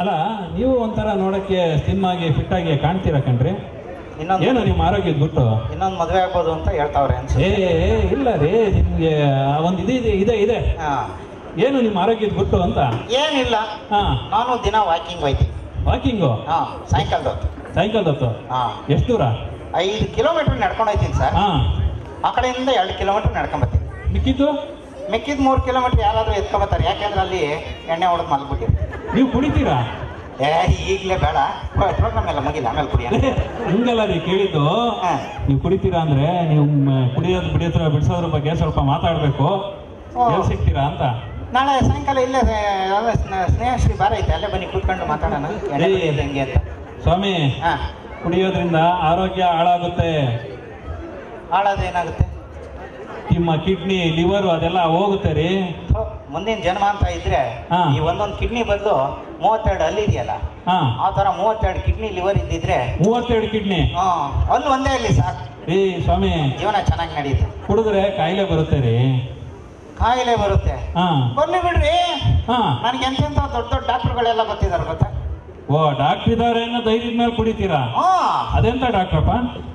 ಅಲ್ಲ ನೀವು ಒಂಥರ ನೋಡಕ್ಕೆ ಸ್ಲಿಮ್ ಆಗಿ ಫಿಟ್ ಆಗಿ ಕಾಣ್ತೀರಾ ಕಣ್ರಿ. ಏನು ನಿಮ್ಮ ಆರೋಗ್ಯದ ಗುಟ್ಟು? ಇನ್ನೊಂದು ಮದುವೆ ಆಗ್ಬೋದು ಅಂತ ಹೇಳ್ತಾವ್ರೆ. ಇಲ್ಲ ರೀ, ನಿಮ್ಗೆ ಒಂದು ಇದೆ. ಏನು ನಿಮ್ಮ ಆರೋಗ್ಯದ ಗುಟ್ಟು ಅಂತ? ಏನಿಲ್ಲ, ನಾನು ದಿನ ವಾಕಿಂಗ್ ಹೋಯ್ತೀನಿ. ವಾಕಿಂಗು? ಸಾಯಂಕಾಲದ ಹೊತ್ತು. ಎಷ್ಟು ದೂರ? 5 ಕಿಲೋಮೀಟರ್ ನಡ್ಕೊಂಡು ಹೋಯ್ತೀನಿ ಸರ್. ಆ ಕಡೆಯಿಂದ 2 ಕಿಲೋಮೀಟರ್ ನಡ್ಕೊಂಡ್ ಬರ್ತೀನಿ. ಮಿಕ್ಕಿದ್ದು 3 ಕಿಲೋಮೀಟರ್ ಯಾರಾದ್ರೂ ಎತ್ಕೊಂಬತ್ತಾರೆ, ಯಾಕೆಂದ್ರೆ ಅಲ್ಲಿ ಎಣ್ಣೆ ಹೊಡೆದು ಮಲ್ಬಿಟ್ಟಿರ್ತೀನಿ. ನೀವು ಕುಡಿತೀರಾ? ಈಗಲೇ ಬೇಡ, ಪ್ರೋಗ್ರಾಮ್ ಎಲ್ಲ ಮುಗಿಲ್ಲ, ಆಮೇಲೆ ಕುಡಿಯ. ಹಂಗಲ್ಲ ರೀ ಕೇಳಿದ್ದು, ನೀವು ಕುಡಿತೀರಾ ಅಂದ್ರೆ ನೀವು ಬಿಡಿಸೋದ್ರ ಬಗ್ಗೆ ಸ್ವಲ್ಪ ಮಾತಾಡ್ಬೇಕು, ಸಿಗ್ತೀರಾ ಅಂತ. ನಾಳೆ ಸಾಯಂಕಾಲ ಇಲ್ಲೇ ಸ್ನೇಹಶ್ರೀ ಬಾರ ಐತೆ, ಅಲ್ಲೇ ಬನ್ನಿ ಕೂತ್ಕೊಂಡು ಮಾತಾಡೋಣ ಹೆಂಗೆ ಅಂತ. ಸ್ವಾಮಿ, ಕುಡಿಯೋದ್ರಿಂದ ಆರೋಗ್ಯ ಹಾಳಾಗುತ್ತೆ. ಹಾಳಾದೇನಾಗುತ್ತೆ? ನಿಮ್ಮ ಕಿಡ್ನಿ ಲಿವರ್ ಅದೆಲ್ಲ ಹೋಗುತ್ತೆ ರೀ. ಮುಂದಿನ ಜನ್ಮ ಅಂತ ಇದ್ರೆ ಈ ಒಂದೊಂದು ಕಿಡ್ನಿ ಬದಲು 32 ಅಲ್ಲಿ ಇದೆಯಲ್ಲ, ಆ ತರ 32 ಕಿಡ್ನಿ ಲಿವರ್ ಇದ್ದಿದ್ರೆ 32 ಕಿಡ್ನಿ ಅಲ್ಲಿ ಒಂದೇ ಅಲ್ಲಿ ಸಾಕು ರೀ ಸ್ವಾಮಿ. ಜೀವನ ಚೆನ್ನಾಗಿ ನಡೆಯುತ್ತೆ. ಕುಡಿದ್ರೆ ಕಾಯಿಲೆ ಬರುತ್ತೆ ರೀ. ಕಾಯಿಲೆ ಬರುತ್ತೆ? ಬರ್ಲಿ ಬಿಡ್ರಿ, ನನಗೆ ಎಂತೆಂತ ದೊಡ್ಡ ದೊಡ್ಡ ಡಾಕ್ಟರ್ಗಳೆಲ್ಲ ಗೊತ್ತಿದ್ದಾರೆ ಗೊತ್ತಾ. ಓ, ಡಾಕ್ಟರ್ ಇದಾರೆ ಅನ್ನೋ ಧೈರ್ಯದ ಮೇಲೆ ಕುಡಿತೀರಾ? ಅದೆಂತ ಡಾಕ್ಟ್ರಪ್ಪ?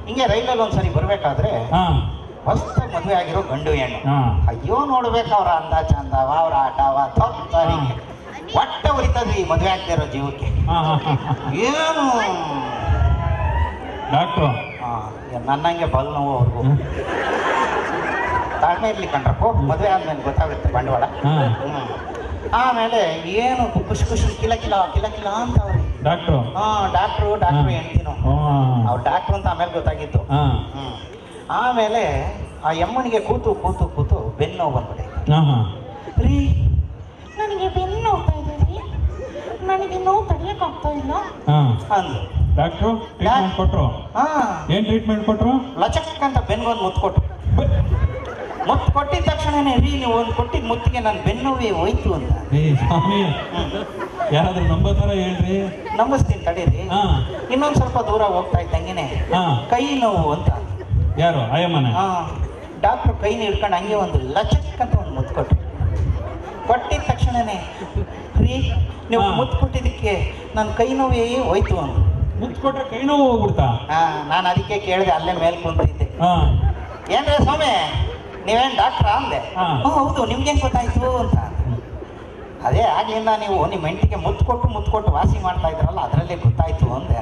ಹಿಂಗೆ ರೈಲಲ್ಲಿ ಒಂದ್ಸರಿ ಬರ್ಬೇಕಾದ್ರೆ ಹೊಸದಾಗಿ ಮದುವೆ ಆಗಿರೋ ಗಂಡು ಹೆಣ್ಣು, ಅಯ್ಯೋ ನೋಡ್ಬೇಕು ಅವ್ರ ಅಂದ ಚಂದ, ಅವ್ರ ಆಟವ ಒಟ್ಟ ಉರಿತದ್ರಿ ಮದುವೆ ಆಗ್ತಿರೋ ಜೀವಕ್ಕೆ. ಏನು ಡಾಕ್ಟ್ರು ನನ್ನಂಗೆ ಬಲ್ ನೋವು ಅವ್ರಿಗೂ. ತಾಳ್ಮೆ ಇರ್ಲಿ ಕಣ್ರಪ್ಪು, ಮದುವೆ ಆದ್ಮೇಲೆ ಗೊತ್ತಾಗುತ್ತೆ ಬಂಡವಾಳ. ಆಮೇಲೆ ಏನು ಖುಷಿ ಕಿಲ ಕಿಲ ಅಂತ ಅವ್ರಿ ಡಾಕ್ಟ್ರು. ಡಾಕ್ಟ್ರು ಹೆಣ್ತಿನೋ ಅವ್ರು ಡಾಕ್ಟ್ರು ಅಂತ ಆಮೇಲೆ ಗೊತ್ತಾಗಿತ್ತು. ಆಮೇಲೆ ಆ ಎಮ್ಮನಿಗೆ ಕೂತು ಬೆನ್ನು ನೋವು ಬಂದ್ಬಿಟ್ಟೆ. ರೀ, ನನಗೆ ಬೆನ್ನು ನೋವ್ತಾ ಇದೆ ರೀ, ನನಗೆ ನೋವು ತಡೆಯಕ್ಕಾಗ್ತಾ ಇಲ್ಲ ಅಂದ್ರು. ಡಾಕ್ಟ್ರು ಟ್ರೀಟ್ಮೆಂಟ್ ಕೊಟ್ರು. ಏನ್ ಟ್ರೀಟ್ಮೆಂಟ್ ಕೊಟ್ರು? ಲಚಕ್ ಅಂತ ಬೆನ್ಗೊಂದು ಮುತ್ತು ಕೊಟ್ರು. ಮುತ್ತು ಕೊಟ್ಟಿದ ತಕ್ಷಣನೇ ರೀ, ನೀವು ಒಂದು ಕೊಟ್ಟಿದ್ದ ಮುತ್ತಿಗೆ ನನ್ನ ಬೆನ್ನುವೇ ಹೋಯ್ತು ಅಂತ. ಸ್ವಾಮಿ, ಯಾರಾದ್ರೂ ನಂಬತಾರ ಹೇಳ್ರಿ. ನಂಬಿಸ್ತೀನಿ ತಡೀರಿ. ಇನ್ನೊಂದ್ ಸ್ವಲ್ಪ ದೂರ ಹೋಗ್ತಾ ಇದ್ದಂಗೆನೆ ಕೈ ನೋವು ಅಂತ. ಯಾರು? ಆಯಮ್ಮನ? ಡಾಕ್ಟ್ರು ಕೈನ ಹಿಡ್ಕೊಂಡು ಹಂಗೆ ಒಂದು ಲಚಕ್ ಅಂತ ಒಂದು ಮುತ್ತು ಕೊಟ್ರು. ಕೊಟ್ಟಿದ ತಕ್ಷಣನೇ ರೀ, ನೀವು ಮುತ್ತು ಕೊಟ್ಟಿದ್ದಕ್ಕೆ ನನ್ನ ಕೈ ನೋವೇ ಹೋಯ್ತು ಅಂತ. ಮುತ್ತು ಕೊಟ್ರೆ ಕೈ ನೋವು ಹೋಗ್ಬಿಡ್ತಾ? ನಾನು ಅದಕ್ಕೆ ಕೇಳಿದೆ, ಅಲ್ಲೇ ಮೇಲೆ ಕುಂತಿದ್ದೆ. ಏನ್ರಿ ಸ್ವಾಮಿ, ನೀವೇನು ಡಾಕ್ಟ್ರಾ ಅಂದೆ. ಹೌದು, ನಿಮ್ಗೇನು ಗೊತ್ತಾಯ್ತು ಅಂತ. ಅದೇ ಆಗ್ಲಿಂದ ನೀವು ನಿಮ್ಮ ಹೆಂಡತಿಗೆ ಮುತ್ತು ಕೊಟ್ಟು ವಾಸಿ ಮಾಡ್ತಾ ಇದ್ರಲ್ಲ, ಅದರಲ್ಲೇ ಗೊತ್ತಾಯ್ತು ಅಂದೆ.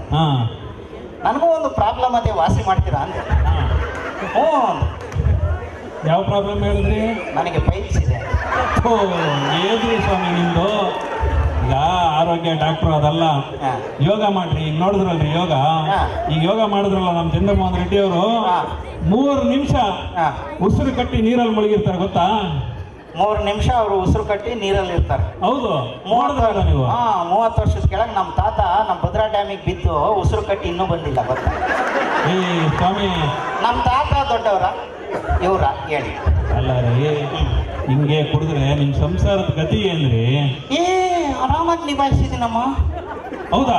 ನನಗೂ ಒಂದು ಪ್ರಾಬ್ಲಮ್ ಅದೇ, ವಾಸಿ ಮಾಡ್ತೀರಾ ಅಂದೆ. ಯಾವ ಪ್ರಾಬ್ಲಮ್ ಹೇಳಿದ್ರಿ? ನನಗೆ ಪೈಲ್ಸ್ ಇದೆ. ಏನ್ರಿ ಸ್ವಾಮಿ ನಿಮ್ದು? ಈಗ ಆರೋಗ್ಯ ಡಾಕ್ಟ್ರು ಅದಲ್ಲ, ಯೋಗ ಮಾಡ್ರಿ. ಈಗ ನೋಡಿದ್ರಲ್ರಿ ಯೋಗ, ಈಗ ಯೋಗ ಮಾಡಿದ್ರಲ್ಲ ನಮ್ಮ ಚಂದ್ರಮೋಹನ್ ರೆಡ್ಡಿ ಅವರು, 3 ನಿಮಿಷ ಉಸಿರು ಕಟ್ಟಿ ನೀರಲ್ಲಿ ಮುಳುಗಿರ್ತಾರೆ ಗೊತ್ತಾ? 3 ನಿಮಿಷ ಅವರು ಉಸಿರು ಕಟ್ಟಿ ನೀರಲ್ಲಿ ಇರ್ತಾರೆ. ಹೌದು, ನೋಡಿದ್ರಲ್ಲ ನೀವು. 30 ವರ್ಷದ ಕೆಳಗೆ ನಮ್ಮ ತಾತ ನಮ್ಮ ಭದ್ರಾ ಡ್ಯಾಮಿಗೆ ಬಿದ್ದು ಉಸಿರು ಕಟ್ಟಿ ಇನ್ನೂ ಬಂದಿಲ್ಲ ಗೊತ್ತಾ? ಸ್ವಾಮಿ, ನಮ್ಮ ತಾತ ದೊಡ್ಡವರ ಇವ್ರ ಹೇಳಿ? ಅಲ್ಲ ರೀ, ಹಿಂಗೆ ಕುಡಿದ್ರೆ ನಿಮ್ ಸಂಸಾರದ ಗತಿ ಏನ್ರಿ? ಆರಾಮಾಗಿ ನಿಭಾಯಿಸಿದೀನಮ್ಮ. ಹೌದಾ?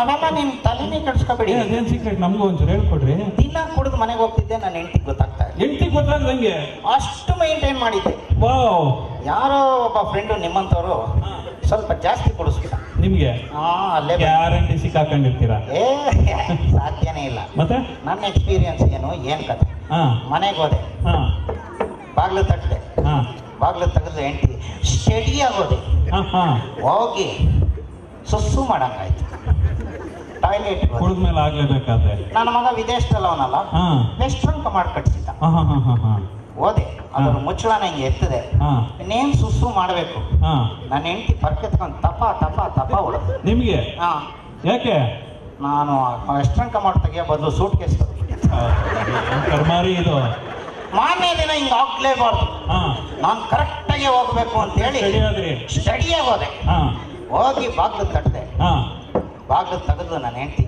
ಅವೆಲ್ಲ ನಿಮ್ ತಲೆನೇ ಕೆಡ್ಸ್ಕೊಬೇಡಿ. ಅದೇನ್ ಸೀಕ್ರೆಟ್ ನಮಗೂ ಒಂಚೂರು ಹೇಳ್ಕೊಡ್ರಿ. ದಿನ ಕುಡಿದು ಮನೆಗೆ ಹೋಗ್ತಿದ್ದೆ, ನನ್ನ ಹೆಂಡತಿಗೆ ಗೊತ್ತಾಗ್ತಾ ಇದೆ. ಹೆಂಡತಿಗೆ ಗೊತ್ತಾಗ್ದಂಗೆ ಅಷ್ಟು ಮೈಂಟೈನ್ ಮಾಡಿದ್ದೆ. ಯಾರೋ ಒಬ್ಬ ಫ್ರೆಂಡು ನಿಮ್ಮಂತವ್ರು ಸ್ವಲ್ಪ ಜಾಸ್ತಿ ಕುಡಿಸ್ಬಿಟ್ಟ ನಿಮ್ಗೆ. ಅಲ್ಲೇ ಗ್ಯಾರಂಟಿ ಸಿಕ್ಕಾಕೊಂಡಿರ್ತೀರಾ? ಸಾಧ್ಯನೇ ಇಲ್ಲ. ಮತ್ತೆ ನನ್ನ ಎಕ್ಸ್ಪೀರಿಯನ್ಸ್ ಏನ್ ಕತೆ, ಮನೆಗೆ ಹೋದೆ, ಬಾಗ್ಲು ತಟ್ಟದೆ, ಬಾಗ್ಲು ತೆಗೆದು ಹೆಂಡತಿ ಸ್ಟಡಿಯಾಗಿ ಹೋದೆ, ಹೋಗಿ ಸುಸ್ಸು ಮಾಡಂಗಾಯ್ತು. ಟಾಯ್ಲೆಟ್ ಕುಡಿದ್ಮೇಲೆ ಆಗ್ಲೇಬೇಕಾದ್ರೆ ನನ್ನ ಮಗ ವಿದೇಶದಲ್ಲಿ ಅವನಲ್ಲ, ವೆಸ್ಟ್ರನ್ ಮಾಡಿ ಕಟ್ಸಿದ್ದ. ಹೋದೆ, ಅದ್ರ ಮುಚ್ಚಳನ ಹಿಂಗೆ ಎತ್ತದೆ, ಇನ್ನೇನು ಸುಸ್ಸು ಮಾಡಬೇಕು. ನನ್ನ ಹೆಂಡತಿ ಪರ್ಕೆ ತಗೊಂಡು ತಪ ಹೊಡೆದು. ನಿಮ್ಗೆ ಯಾಕೆ? ನಾನು ವೆಸ್ಟ್ರನ್ ಕಮಾಡ್ ತೆಗಿಯೋ ಬದಲು ಸೂಟ್ ಕೇಸ್ ಕರ್ಮಾರಿ ಇದು. ಮಾನ್ಯ ದಿನ ಹಿಂಗೆ ಆಗ್ಲೇಬಾರ್ದು, ನಾನು ಕರೆಕ್ಟಾಗಿ ಹೋಗ್ಬೇಕು ಅಂತ ಹೇಳಿ ಸ್ಟಡಿಯಾಗಿ ಹೋದೆ. ಹೋಗಿ ಬಾಗ್ಲು ತಟ್ಟದೆ, ಬಾಗ್ಲು ತೆಗೆದು ನನ್ನ ಹೆಂಡತಿ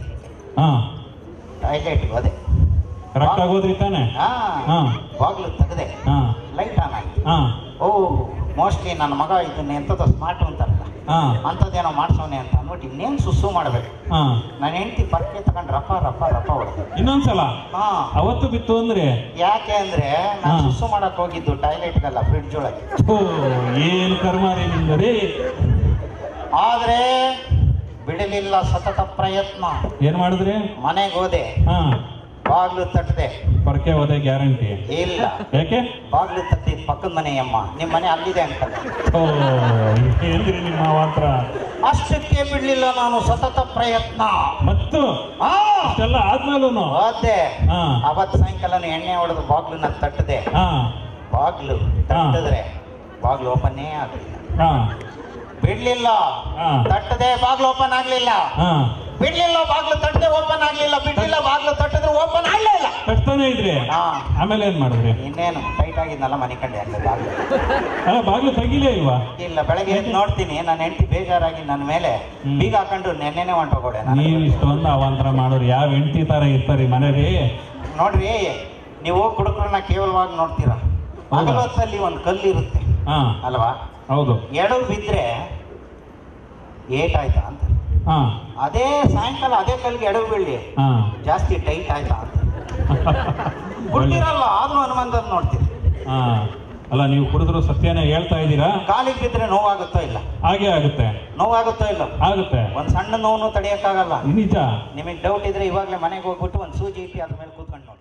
ಟಾಯ್ಲೆಟ್ಗೆ ಹೋದೆ. ಕರೆಕ್ಟ್ ಆಗೋದ್ರಿ ತಾನೆ? ಬಾಗ್ಲು ತೆಗೆದೆ, ಲೈಟ್ ಆನ್ ಆಯ್ತು. ಮೋಸ್ಟ್ಲಿ ನನ್ನ ಮಗ ಇದನ್ನ ಎಂಥದ್ದು ಸ್ಮಾರ್ಟ್ ಅಂತಾರಲ್ಲ, ಅಂಥದ್ದೇನೋ ಮಾಡ್ಸೋನೆ ಅಂತ ಅಂದ್ಬಿಟ್ಟು ಇನ್ನೇನು ಸುಸ್ಸು ಮಾಡ್ಬೇಕು. ನನ್ನ ಹೆಂಡತಿ ಪರ್ಕೆ ತಗೊಂಡು ರಪ್ಪ ಹೊಡೆದು. ಇನ್ನೊಂದ್ಸಲ ಅವತ್ತು ಬಿತ್ತು ಅಂದ್ರೆ? ಯಾಕೆ ಅಂದ್ರೆ ನಾನು ಸುಸ್ಸು ಮಾಡಕ್ ಹೋಗಿದ್ದು ಟಾಯ್ಲೆಟ್ಗಲ್ಲ, ಫ್ರಿಡ್ಜ್ ಒಳಗೆ. ಏನು ಕರ್ಮಾರಿ ನಿಂದರಿ. ಆದ್ರೆ ಬಿಡಲಿಲ್ಲ ಸತತ ಪ್ರಯತ್ನ. ಏನ್ ಮಾಡಿದ್ರಿ? ಮನೆಗೆ ಹೋದೆ, ಹಾ, ಬಾಗ್ಲು ತಟ್ಟದೆ, ಪರಕೆ ಹೋದೆ ಗ್ಯಾರಂಟಿ ಇಲ್ಲ. ಯಾಕೆ? ಬಾಗ್ಲು ತಟ್ಟಿದ್ ಪಕ್ಕದ ಮನೆಯಮ್ಮ, ನಿಮ್ ಮನೆ ಅಲ್ಲಿದೆ ಅಂಕಲ್. ಓ, ಏನ್ರಿ ನಿಮ್ಮ ಮಾತ್ರ? ಅಷ್ಟಕ್ಕೆ ಬಿಡ್ಲಿಲ್ಲ ನಾನು, ಸತತ ಪ್ರಯತ್ನ. ಮತ್ತು ಹಾ, ಇಷ್ಟೆಲ್ಲ ಆದ್ಮೇಲೂ ಹೋದೆ. ಹಾ, ಅವತ್ ಸಾಯಂಕಾಲ ಎಣ್ಣೆ ಹೊಡೆದು ಬಾಗ್ಲನ್ನ ತಟ್ಟದೆ. ಹಾ, ಬಾಗ್ಲು ತಟ್ಟಿದ್ರೆ ಬಾಗ್ಲು ಓಪನ್ನೇ ಆಗ್ಲಿಲ್ಲ. ಹಾ, ಬಿಡ್ಲಿಲ್ಲ, ಹಾ, ತಟ್ಟದೆ, ಬಾಗ್ಲು ಓಪನ್ ಆಗ್ಲಿಲ್ಲ. ಹಾ, ಬಿಡ್ಲಿಲ್ಲ, ಬಾಗ್ಲು ತಟ್ಟದೆ, ಓಪನ್ ಆಗ್ಲಿಲ್ಲ. ಬಿಡ್ಲಿಲ್ಲ, ಬಾಗ್ಲು ತಟ್ಟಿದ್ರೆ ಓಪನ್ ಆಗ್ಲಿಲ್ಲ. ಕಟ್ತಾನೆ ಇದ್ರಿ. ಹಾ, ಆಮೇಲೆ ಏನ್ ಮಾಡಿದ್ರಿ? ಇನ್ನೇನು ಟೈಟ್ ಆಗಿದ್ನಲ್ಲ, ಮನೆ ಕಂಡೆ ಅಲ್ಲ ಬಾಗ್ಲು. ಅಲ್ಲ, ಬಾಗ್ಲು ತೆಗಿಲೇ ಇಲ್ವಾ? ಇಲ್ಲ, ಬೆಳಗ್ಗೆ ಎದ್ದು ನೋಡ್ತೀನಿ, ನನ್ನ ಹೆಂಡತಿ ಬೇಜಾರಾಗಿ ನನ್ನ ಮೇಲೆ ಬೀಗ ಹಾಕೊಂಡು ನೆನ್ನೆನೆ ಹೊಂಟೋಗೋಡೆ. ನೀವು ಇಷ್ಟೊಂದು ಅವಾಂತರ ಮಾಡೋರು ಯಾವ ಹೆಂಡತಿ ತರ ಇರ್ತಾರಿ ಮನೇಲಿ? ನೋಡ್ರಿ, ನೀವು ಕುಡುಕರನ್ನ ಕೇವಲವಾಗಿ ನೋಡ್ತೀರಾ. ಹಗಲೊತ್ತಲ್ಲಿ ಒಂದು ಕಲ್ಲು ಇರುತ್ತೆ ಹಾ, ಅಲ್ವಾ? ಹೌದು. ಎಡವು ಬಿದ್ರೆ ಏಟಾಯ್ತಾ ಅಂತ. ಹಾ, ಅದೇ ಸಾಯಂಕಾಲ ಅದೇ ಕಲ್ಗೆ ಎಡವು ಬೀಳಿ ಹಾ, ಜಾಸ್ತಿ ಟೈಟ್ ಆಯ್ತಾ ಅಂತ. ಬಿಡ್ತೀರಲ್ಲ, ಆದ್ರೂ ಹನುಮಂತನ್ ನೋಡ್ತೀರಿ. ಹಾ, ಅಲ್ಲ, ನೀವು ಕುಡಿದ್ರು ಸತ್ಯನೇ ಹೇಳ್ತಾ ಇದ್ದೀರಾ. ಕಾಲಿಗೆ ಬಿದ್ರೆ ನೋವಾಗುತ್ತೋ ಇಲ್ಲ? ಹಾಗೆ ಆಗುತ್ತೆ. ನೋವಾಗುತ್ತೋ ಇಲ್ಲ? ಆಗುತ್ತೆ. ಒಂದ್ ಸಣ್ಣ ನೋವು ತಡೆಯಕ್ಕಾಗಲ್ಲ. ನಿಜ. ನಿಮಗೆ ಡೌಟ್ ಇದ್ರೆ ಇವಾಗಲೇ ಮನೆಗೆ ಹೋಗ್ಬಿಟ್ಟು ಒಂದು ಸೂಜಿ ಇಟ್ಟು ಅದ್ರ ಮೇಲೆ ಕೂತ್ಕೊಂಡು